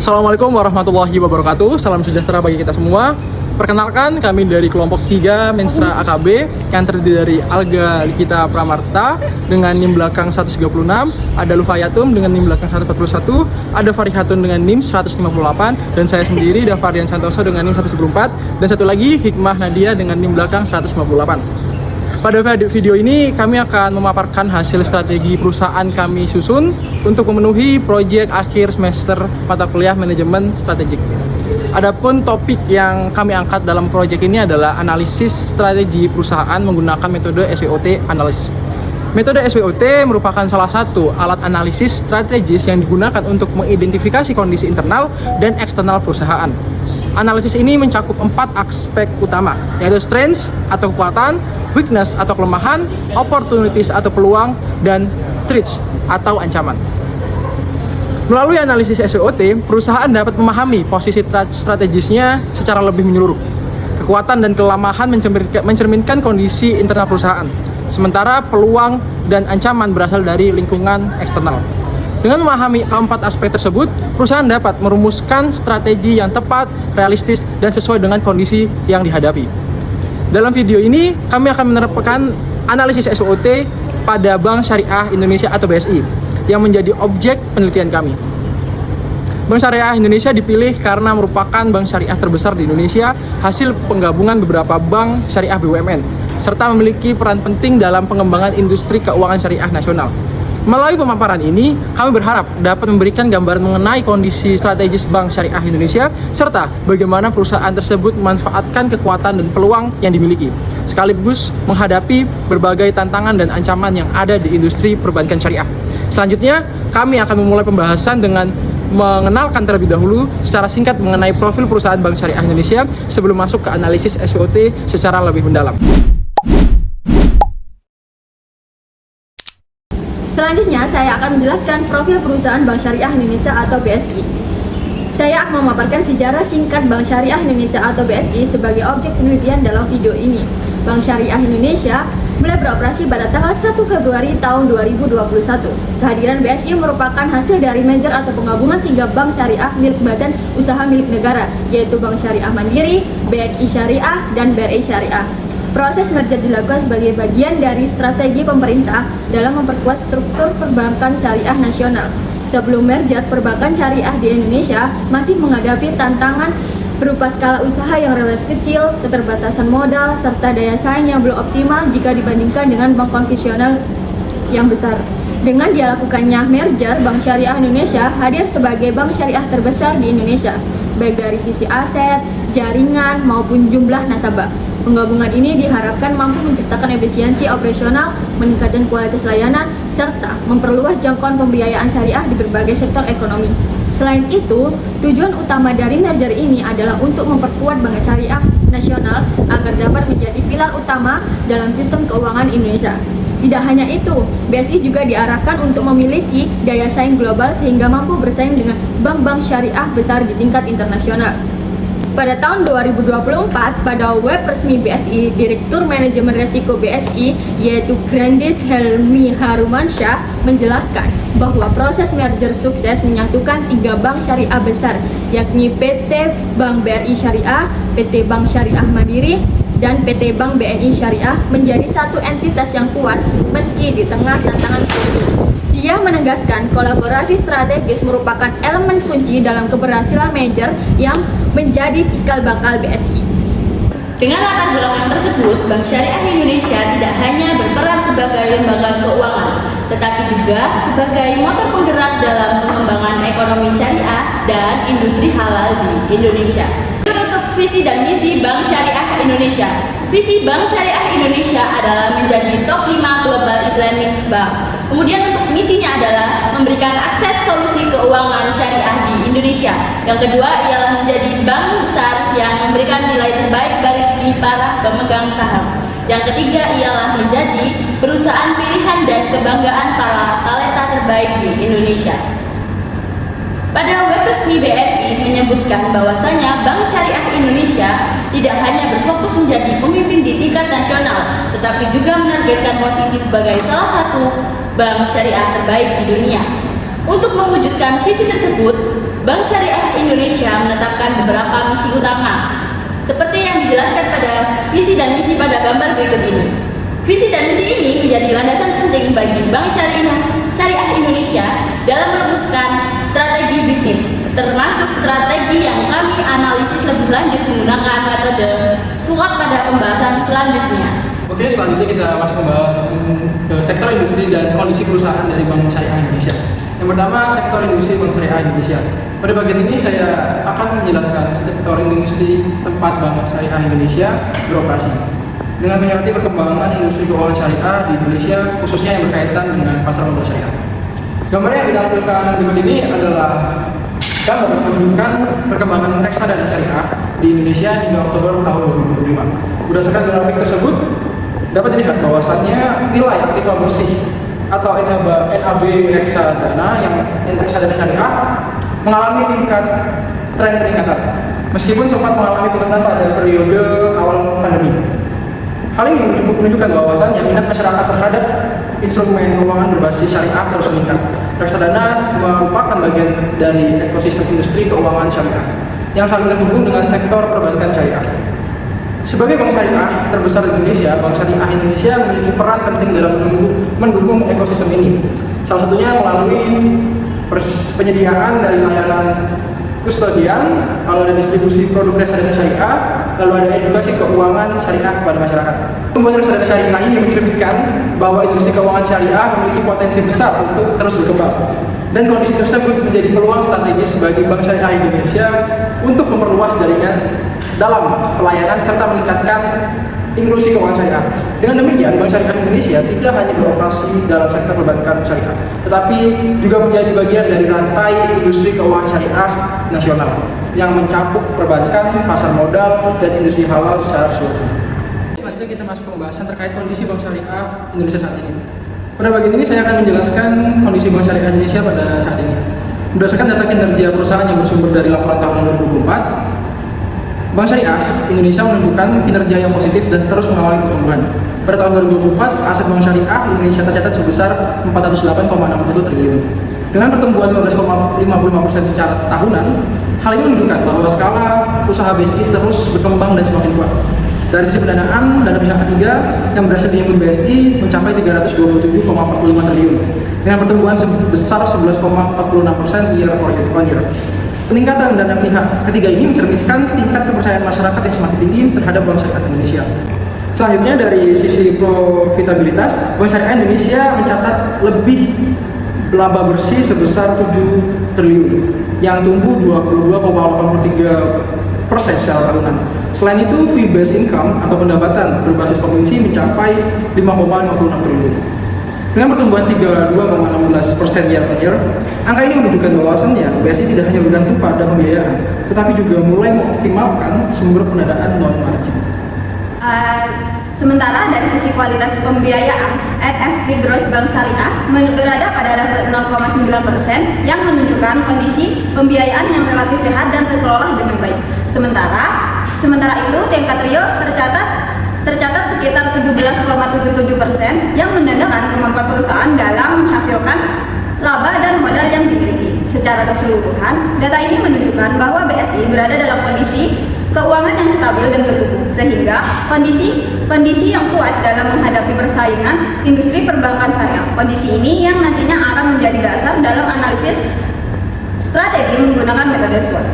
Assalamualaikum warahmatullahi wabarakatuh. Salam sejahtera bagi kita semua. Perkenalkan, kami dari kelompok 3 Mensra AKB yang terdiri dari Alga Likita Pramarta dengan NIM belakang 136, ada Lufayatum dengan NIM belakang 141, ada Farihatun dengan NIM 158, dan saya sendiri Davarian Santoso dengan NIM 114, dan satu lagi Hikmah Nadia dengan NIM belakang 158. Pada video ini kami akan memaparkan hasil strategi perusahaan kami susun untuk memenuhi proyek akhir semester mata kuliah manajemen strategik. Adapun topik yang kami angkat dalam proyek ini adalah analisis strategi perusahaan menggunakan metode SWOT analysis. Metode SWOT merupakan salah satu alat analisis strategis yang digunakan untuk mengidentifikasi kondisi internal dan eksternal perusahaan. Analisis ini mencakup 4 aspek utama, yaitu strengths atau kekuatan, weakness atau kelemahan, opportunities atau peluang, dan threats atau ancaman. Melalui analisis SWOT, perusahaan dapat memahami posisi strategisnya secara lebih menyeluruh. Kekuatan dan kelemahan mencerminkan kondisi internal perusahaan, sementara peluang dan ancaman berasal dari lingkungan eksternal. Dengan memahami keempat aspek tersebut, perusahaan dapat merumuskan strategi yang tepat, realistis, dan sesuai dengan kondisi yang dihadapi. Dalam video ini, kami akan menerapkan analisis SWOT pada Bank Syariah Indonesia atau BSI yang menjadi objek penelitian kami. Bank Syariah Indonesia dipilih karena merupakan bank syariah terbesar di Indonesia, hasil penggabungan beberapa bank syariah BUMN, serta memiliki peran penting dalam pengembangan industri keuangan syariah nasional. Melalui pemaparan ini, kami berharap dapat memberikan gambaran mengenai kondisi strategis Bank Syariah Indonesia, serta bagaimana perusahaan tersebut memanfaatkan kekuatan dan peluang yang dimiliki, sekaligus menghadapi berbagai tantangan dan ancaman yang ada di industri perbankan syariah. Selanjutnya, kami akan memulai pembahasan dengan mengenalkan terlebih dahulu secara singkat mengenai profil perusahaan Bank Syariah Indonesia sebelum masuk ke analisis SWOT secara lebih mendalam. Selanjutnya, saya akan menjelaskan profil perusahaan Bank Syariah Indonesia atau BSI. Saya akan memaparkan sejarah singkat Bank Syariah Indonesia atau BSI sebagai objek penelitian dalam video ini. Bank Syariah Indonesia mulai beroperasi pada tanggal 1 Februari tahun 2021. Kehadiran BSI merupakan hasil dari merger atau penggabungan 3 bank syariah milik badan usaha milik negara, yaitu Bank Syariah Mandiri, BNI Syariah, dan BRI Syariah. Proses merger dilakukan sebagai bagian dari strategi pemerintah dalam memperkuat struktur perbankan syariah nasional. Sebelum merger, perbankan syariah di Indonesia masih menghadapi tantangan berupa skala usaha yang relatif kecil, keterbatasan modal, serta daya saing yang belum optimal jika dibandingkan dengan bank konvensional yang besar. Dengan dilakukannya merger, Bank Syariah Indonesia hadir sebagai bank syariah terbesar di Indonesia, baik dari sisi aset, jaringan, maupun jumlah nasabah. Penggabungan ini diharapkan mampu menciptakan efisiensi operasional, meningkatkan kualitas layanan, serta memperluas jangkauan pembiayaan syariah di berbagai sektor ekonomi. Selain itu, tujuan utama dari merger ini adalah untuk memperkuat bank syariah nasional agar dapat menjadi pilar utama dalam sistem keuangan Indonesia. Tidak hanya itu, BSI juga diarahkan untuk memiliki daya saing global sehingga mampu bersaing dengan bank-bank syariah besar di tingkat internasional. Pada tahun 2024, pada web resmi BSI, Direktur Manajemen Risiko BSI, yaitu Grandis Helmi Harumansyah, menjelaskan bahwa proses merger sukses menyatukan 3 bank syariah besar, yakni PT Bank BRI Syariah, PT Bank Syariah Mandiri, dan PT Bank BNI Syariah menjadi satu entitas yang kuat meski di tengah tantangan politik. Dia menegaskan kolaborasi strategis merupakan elemen kunci dalam keberhasilan merger yang menjadi cikal bakal BSI. Dengan latar belakang tersebut, Bank Syariah Indonesia tidak hanya berperan sebagai lembaga keuangan, tetapi juga sebagai motor penggerak dalam pengembangan ekonomi syariah dan industri halal di Indonesia. Untuk visi dan misi Bank Syariah Indonesia. Visi Bank Syariah Indonesia adalah menjadi top 5 global Islamic Bank. Kemudian untuk misinya adalah memberikan akses solusi keuangan syariah di Indonesia. Yang kedua ialah menjadi bank besar yang memberikan nilai terbaik bagi para pemegang saham. Yang ketiga ialah menjadi perusahaan pilihan dan kebanggaan para talenta terbaik di Indonesia. Pada web resmi BSI menyebutkan bahwasanya Bank Syariah Indonesia tidak hanya berfokus menjadi pemimpin di tingkat nasional, tetapi juga menargetkan posisi sebagai salah satu bank syariah terbaik di dunia. Untuk mewujudkan visi tersebut, Bank Syariah Indonesia menetapkan beberapa misi utama, seperti yang dijelaskan pada visi dan misi pada gambar berikut ini. Visi dan misi ini menjadi landasan penting bagi Bank Syariah Indonesia dalam merumuskan strategi bisnis, termasuk strategi yang kami analisis lebih lanjut menggunakan metode SWOT pada pembahasan selanjutnya. Oke, selanjutnya kita masuk membahas ke sektor industri dan kondisi perusahaan dari Bank Syariah Indonesia. Yang pertama, sektor industri Bank Syariah Indonesia. Pada bagian ini saya akan menjelaskan sektor industri tempat Bank Syariah Indonesia beroperasi dengan menyoroti perkembangan industri keuangan syariah di Indonesia, khususnya yang berkaitan dengan pasar modal syariah. Gambar yang ditampilkan berikut ini adalah gambar menunjukkan perkembangan reksadana syariah di Indonesia hingga Oktober tahun 2025. Berdasarkan grafik tersebut, dapat dilihat bahwasannya nilai aktiva bersih atau NAB reksadana syariah mengalami tingkat tren peningkatan, meskipun sempat mengalami penurunan pada periode awal pandemi. Hal ini menunjukkan bahwasannya minat masyarakat terhadap instrumen keuangan berbasis syariah terus meningkat. Reksadana merupakan bagian dari ekosistem industri keuangan syariah yang saling terhubung dengan sektor perbankan syariah. Sebagai bank syariah terbesar di Indonesia, Bank Syariah Indonesia memiliki peran penting dalam mendukung ekosistem ini. Salah satunya melalui penyediaan dari layanan kustodian, lalu ada distribusi produk reksadana syariah, lalu ada edukasi keuangan syariah kepada masyarakat. Pembuatan reksadana syariah ini mencerminkan bahwa industri keuangan syariah memiliki potensi besar untuk terus berkembang. Dan kondisi tersebut menjadi peluang strategis bagi Bank Syariah Indonesia untuk memperluas jaringan dalam pelayanan serta meningkatkan inklusi keuangan syariah. Dengan demikian, Bank Syariah Indonesia tidak hanya beroperasi dalam sektor perbankan syariah, tetapi juga menjadi bagian dari rantai industri keuangan syariah nasional yang mencakup perbankan, pasar modal, dan industri halal secara keseluruhan. Selanjutnya kita masuk ke pembahasan terkait kondisi Bank Syariah Indonesia saat ini. Pada bagian ini saya akan menjelaskan kondisi Bank Syariah Indonesia pada saat ini. Berdasarkan data kinerja perusahaan yang bersumber dari laporan tahunan 2024, Bank Syariah Indonesia menunjukkan kinerja yang positif dan terus mengalami pertumbuhan. Pada tahun 2024, aset Bank Syariah Indonesia tercatat sebesar 408,61 triliun. Dengan pertumbuhan 15,55% secara tahunan, hal ini menunjukkan bahwa skala usaha BSI terus berkembang dan semakin kuat. Dari sisi pendanaan, dana pihak ketiga yang berhasil dihimpun BSI mencapai 327,45 triliun dengan pertumbuhan sebesar 11,46% year on year. Peningkatan dana pihak ketiga ini mencerminkan tingkat kepercayaan masyarakat yang semakin tinggi terhadap Bank Syariah Indonesia. Selanjutnya dari sisi profitabilitas, Bank Syariah Indonesia mencatat lebih laba bersih sebesar 7 triliun yang tumbuh 22,83% secara tahunan. Selain itu, fee based income atau pendapatan berbasis komisi mencapai 5,56 triliun. Dengan pertumbuhan 32,16% year on year, angka ini menunjukkan bahwasannya BSI tidak hanya bergantung pada pembiayaan, tetapi juga mulai mengoptimalkan sumber pendanaan non-margin. Sementara dari sisi kualitas pembiayaan, NFP Gross Bank Syariah berada pada level 0,9% yang menunjukkan kondisi pembiayaan yang relatif sehat dan terkelola dengan baik. Sementara itu, tingkat RIO tercatat sekitar 17,77% yang menandakan kemampuan perusahaan dalam menghasilkan laba dan modal yang dimiliki. Secara keseluruhan, data ini menunjukkan bahwa BSI berada dalam kondisi keuangan yang stabil dan bertumbuh, sehingga kondisi yang kuat dalam menghadapi persaingan industri perbankan syariah. Kondisi ini yang nantinya akan menjadi dasar dalam analisis strategi menggunakan metode SWOT.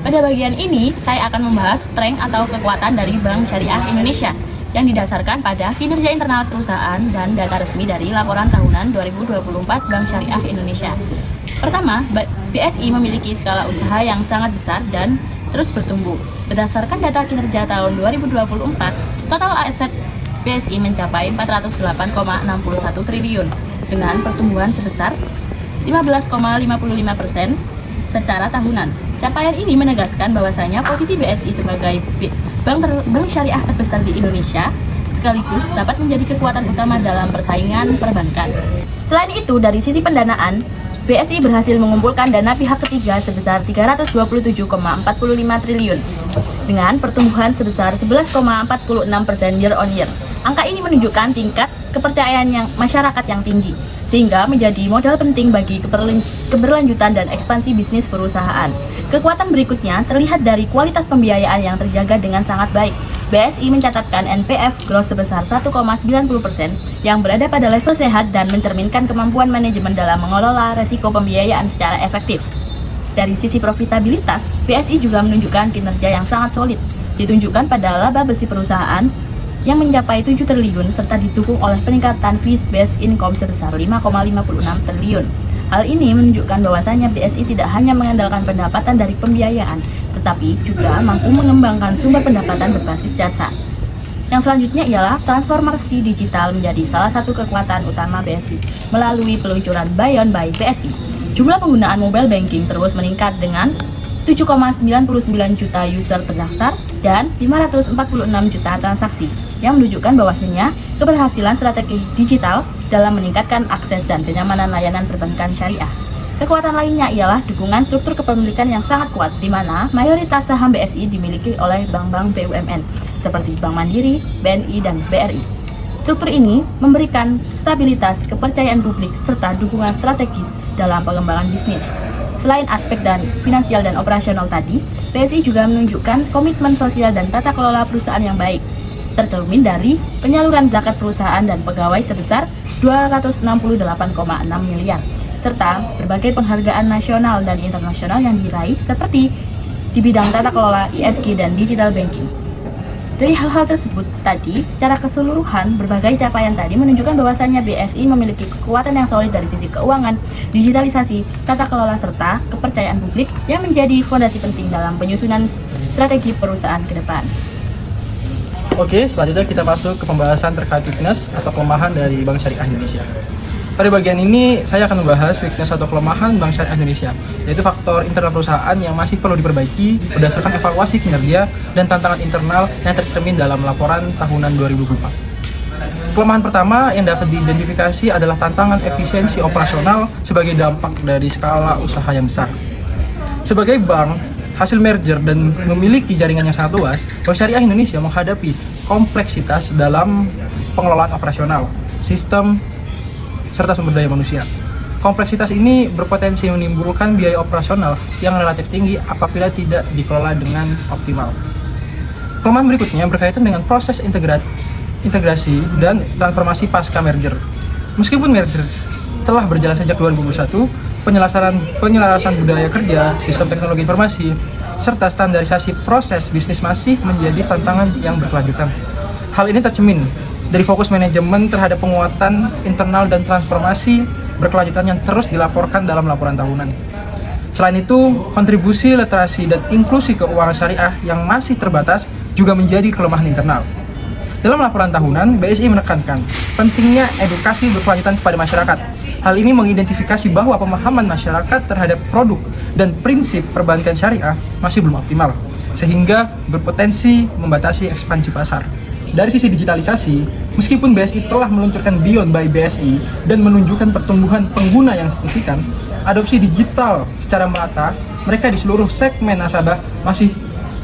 Pada bagian ini, saya akan membahas strength atau kekuatan dari Bank Syariah Indonesia yang didasarkan pada kinerja internal perusahaan dan data resmi dari laporan tahunan 2024 Bank Syariah Indonesia. Pertama, BSI memiliki skala usaha yang sangat besar dan terus bertumbuh. Berdasarkan data kinerja tahun 2024, total aset BSI mencapai 408,61 triliun dengan pertumbuhan sebesar 15,55% secara tahunan. Capaian ini menegaskan bahwasanya posisi BSI sebagai bank syariah terbesar di Indonesia sekaligus dapat menjadi kekuatan utama dalam persaingan perbankan. Selain itu, dari sisi pendanaan, BSI berhasil mengumpulkan dana pihak ketiga sebesar 327,45 triliun dengan pertumbuhan sebesar 11,46% year on year. Angka ini menunjukkan tingkat kepercayaan masyarakat yang tinggi, sehingga menjadi modal penting bagi keberlanjutan dan ekspansi bisnis perusahaan. Kekuatan berikutnya terlihat dari kualitas pembiayaan yang terjaga dengan sangat baik. BSI mencatatkan NPF gross sebesar 1,90% yang berada pada level sehat dan mencerminkan kemampuan manajemen dalam mengelola resiko pembiayaan secara efektif. Dari sisi profitabilitas, BSI juga menunjukkan kinerja yang sangat solid, ditunjukkan pada laba bersih perusahaan yang mencapai 7 triliun serta didukung oleh peningkatan fee-based income sebesar 5,56 triliun. Hal ini menunjukkan bahwasannya BSI tidak hanya mengandalkan pendapatan dari pembiayaan, tetapi juga mampu mengembangkan sumber pendapatan berbasis jasa. Yang selanjutnya ialah transformasi digital menjadi salah satu kekuatan utama BSI melalui peluncuran Buy On by BSI. Jumlah penggunaan mobile banking terus meningkat dengan 7,99 juta user terdaftar dan 546 juta transaksi, yang menunjukkan bahwasannya keberhasilan strategi digital dalam meningkatkan akses dan kenyamanan layanan perbankan syariah. Kekuatan lainnya ialah dukungan struktur kepemilikan yang sangat kuat, di mana mayoritas saham BSI dimiliki oleh bank-bank BUMN seperti Bank Mandiri, BNI, dan BRI. Struktur ini memberikan stabilitas, kepercayaan publik, serta dukungan strategis dalam pengembangan bisnis. Selain aspek dan finansial dan operasional tadi, BSI juga menunjukkan komitmen sosial dan tata kelola perusahaan yang baik, tercermin dari penyaluran zakat perusahaan dan pegawai sebesar 268,6 miliar, serta berbagai penghargaan nasional dan internasional yang diraih seperti di bidang tata kelola, ESG, dan digital banking. Dari hal-hal tersebut tadi, secara keseluruhan, berbagai capaian tadi menunjukkan bahwasannya BSI memiliki kekuatan yang solid dari sisi keuangan, digitalisasi, tata kelola, serta kepercayaan publik yang menjadi fondasi penting dalam penyusunan strategi perusahaan ke depan. Oke, selanjutnya kita masuk ke pembahasan terkait weakness atau kelemahan dari Bank Syariah Indonesia. Pada bagian ini, saya akan membahas weakness atau kelemahan Bank Syariah Indonesia, yaitu faktor internal perusahaan yang masih perlu diperbaiki berdasarkan evaluasi kinerja dan tantangan internal yang tercermin dalam laporan tahunan 2024. Kelemahan pertama yang dapat diidentifikasi adalah tantangan efisiensi operasional sebagai dampak dari skala usaha yang besar. Sebagai bank, hasil merger dan memiliki jaringan yang sangat luas, Bank Syariah Indonesia menghadapi kompleksitas dalam pengelolaan operasional, sistem, serta sumber daya manusia. Kompleksitas ini berpotensi menimbulkan biaya operasional yang relatif tinggi apabila tidak dikelola dengan optimal. Kelemahan berikutnya berkaitan dengan proses integrasi dan transformasi pasca merger. Meskipun merger telah berjalan sejak 2021, penyelarasan budaya kerja, sistem teknologi informasi, serta standarisasi proses bisnis masih menjadi tantangan yang berkelanjutan. Hal ini tercermin dari fokus manajemen terhadap penguatan internal dan transformasi berkelanjutan yang terus dilaporkan dalam laporan tahunan. Selain itu, kontribusi literasi dan inklusi keuangan syariah yang masih terbatas juga menjadi kelemahan internal. Dalam laporan tahunan, BSI menekankan pentingnya edukasi berkelanjutan kepada masyarakat. Hal ini mengidentifikasi bahwa pemahaman masyarakat terhadap produk dan prinsip perbankan syariah masih belum optimal, sehingga berpotensi membatasi ekspansi pasar. Dari sisi digitalisasi, meskipun BSI telah meluncurkan Buy On by BSI dan menunjukkan pertumbuhan pengguna yang signifikan, adopsi digital secara merata mereka di seluruh segmen nasabah masih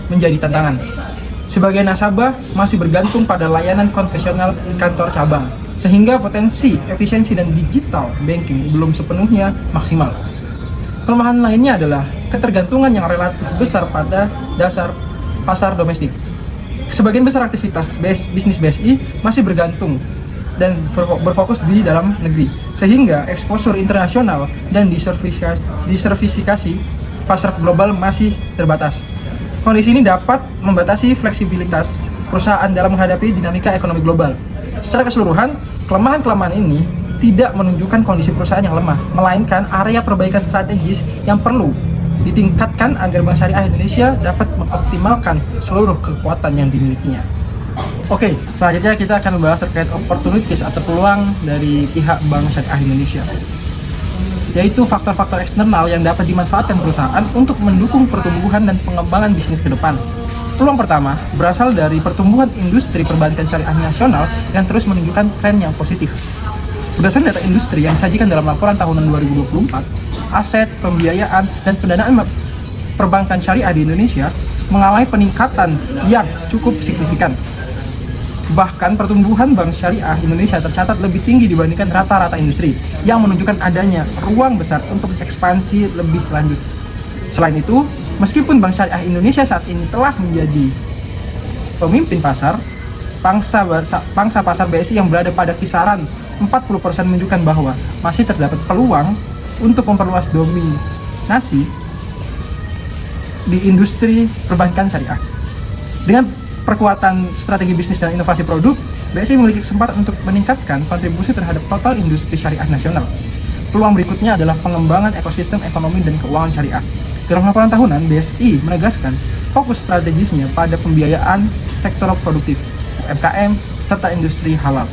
menjadi tantangan. Sebagian nasabah masih bergantung pada layanan konvensional kantor cabang, sehingga potensi efisiensi dan digital banking belum sepenuhnya maksimal. Kelemahan lainnya adalah ketergantungan yang relatif besar pada dasar pasar domestik. Sebagian besar aktivitas bisnis BSI masih bergantung dan berfokus di dalam negeri, sehingga eksposur internasional dan diversifikasi pasar global masih terbatas. Kondisi ini dapat membatasi fleksibilitas perusahaan dalam menghadapi dinamika ekonomi global. Secara keseluruhan, kelemahan-kelemahan ini tidak menunjukkan kondisi perusahaan yang lemah, melainkan area perbaikan strategis yang perlu ditingkatkan agar Bank Syariah Indonesia dapat mengoptimalkan seluruh kekuatan yang dimilikinya. Oke, selanjutnya kita akan membahas terkait opportunities atau peluang dari pihak Bank Syariah Indonesia, yaitu faktor-faktor eksternal yang dapat dimanfaatkan perusahaan untuk mendukung pertumbuhan dan pengembangan bisnis ke depan. Peluang pertama berasal dari pertumbuhan industri perbankan syariah nasional yang terus menunjukkan tren yang positif. Berdasarkan data industri yang disajikan dalam laporan tahunan 2024, aset, pembiayaan, dan pendanaan perbankan syariah di Indonesia mengalami peningkatan yang cukup signifikan. Bahkan pertumbuhan bank syariah Indonesia tercatat lebih tinggi dibandingkan rata-rata industri, yang menunjukkan adanya ruang besar untuk ekspansi lebih lanjut. Selain itu, meskipun bank syariah Indonesia saat ini telah menjadi pemimpin pasar, pangsa pasar BSI yang berada pada kisaran 40% menunjukkan bahwa masih terdapat peluang untuk memperluas dominasi di industri perbankan syariah. Dengan perkuatan strategi bisnis dan inovasi produk, BSI memiliki kesempatan untuk meningkatkan kontribusi terhadap total industri syariah nasional. Peluang berikutnya adalah pengembangan ekosistem ekonomi dan keuangan syariah. Dalam laporan tahunan, BSI menegaskan fokus strategisnya pada pembiayaan sektor produktif, UMKM, serta industri halal.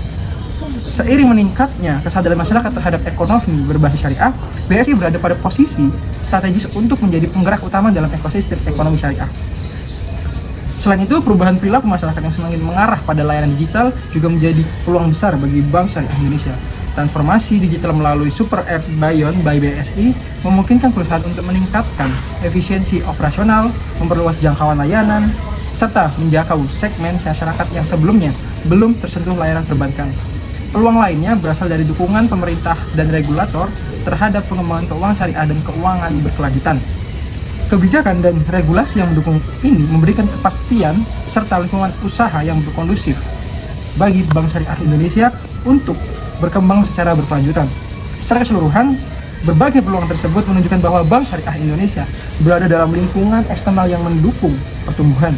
Seiring meningkatnya kesadaran masyarakat terhadap ekonomi berbasis syariah, BSI berada pada posisi strategis untuk menjadi penggerak utama dalam ekosistem ekonomi syariah. Selain itu, perubahan perilaku masyarakat yang semakin mengarah pada layanan digital juga menjadi peluang besar bagi Bank Syariah Indonesia. Transformasi digital melalui Super App Bayon by BSI memungkinkan perusahaan untuk meningkatkan efisiensi operasional, memperluas jangkauan layanan, serta menjangkau segmen masyarakat yang sebelumnya belum tersentuh layanan perbankan. Peluang lainnya berasal dari dukungan pemerintah dan regulator terhadap pengembangan keuangan syariah dan keuangan berkelanjutan. Kebijakan dan regulasi yang mendukung ini memberikan kepastian serta lingkungan usaha yang berkondusif bagi Bank Syariah Indonesia untuk berkembang secara berkelanjutan. Secara keseluruhan, berbagai peluang tersebut menunjukkan bahwa Bank Syariah Indonesia berada dalam lingkungan eksternal yang mendukung pertumbuhan.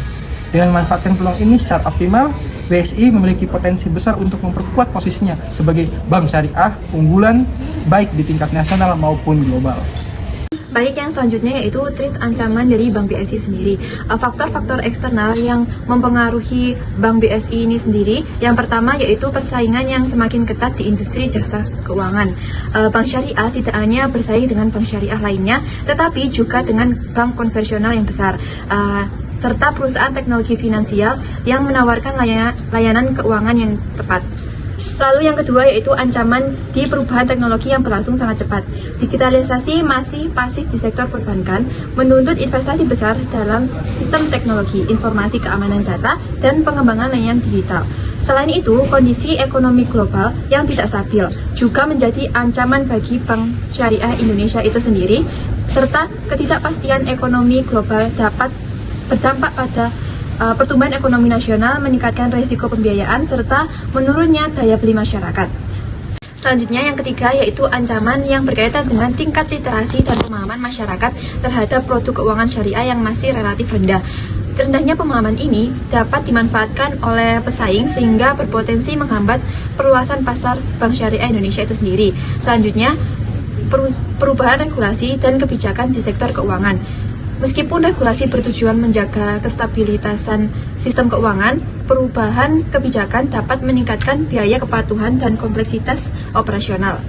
Dengan memanfaatkan peluang ini secara optimal, BSI memiliki potensi besar untuk memperkuat posisinya sebagai bank syariah unggulan baik di tingkat nasional maupun global. Baik, yang selanjutnya yaitu threat ancaman dari Bank BSI sendiri. Faktor-faktor eksternal yang mempengaruhi Bank BSI ini sendiri, yang pertama yaitu persaingan yang semakin ketat di industri jasa keuangan. Bank syariah tidak hanya bersaing dengan bank syariah lainnya, tetapi juga dengan bank konvensional yang besar, serta perusahaan teknologi finansial yang menawarkan layanan keuangan yang tepat. Lalu yang kedua yaitu ancaman di perubahan teknologi yang berlangsung sangat cepat. Digitalisasi masih pasif di sektor perbankan, menuntut investasi besar dalam sistem teknologi, informasi keamanan data, dan pengembangan layanan digital. Selain itu, kondisi ekonomi global yang tidak stabil juga menjadi ancaman bagi Bank Syariah Indonesia itu sendiri, serta ketidakpastian ekonomi global dapat berdampak pada pertumbuhan ekonomi nasional, meningkatkan risiko pembiayaan, serta menurunnya daya beli masyarakat. Selanjutnya yang ketiga yaitu ancaman yang berkaitan dengan tingkat literasi dan pemahaman masyarakat terhadap produk keuangan syariah yang masih relatif rendah. Rendahnya pemahaman ini dapat dimanfaatkan oleh pesaing sehingga berpotensi menghambat perluasan pasar Bank Syariah Indonesia itu sendiri. Selanjutnya, perubahan regulasi dan kebijakan di sektor keuangan. Meskipun regulasi bertujuan menjaga kestabilitasan sistem keuangan, perubahan kebijakan dapat meningkatkan biaya kepatuhan dan kompleksitas operasional.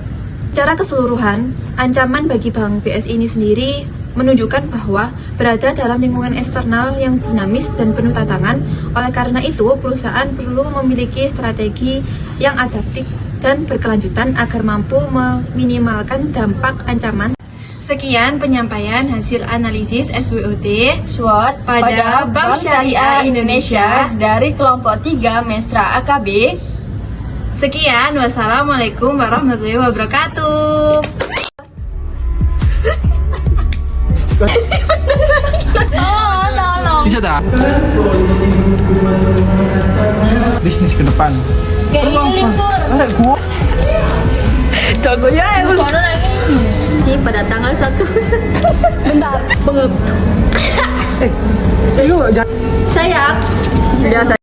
Secara keseluruhan, ancaman bagi Bank BSI ini sendiri menunjukkan bahwa berada dalam lingkungan eksternal yang dinamis dan penuh tantangan. Oleh karena itu, perusahaan perlu memiliki strategi yang adaptif dan berkelanjutan agar mampu meminimalkan dampak ancaman. Sekian penyampaian hasil analisis SWOT SWOT pada Bank Syariah Indonesia dari kelompok 3 Mesra AKB. Sekian, wassalamualaikum warahmatullahi wabarakatuh. Bisa tak? Bisnis ke depan. Ada gua. Jagonya sih pada tanggal 1. Bentar, Yuk, saya biasa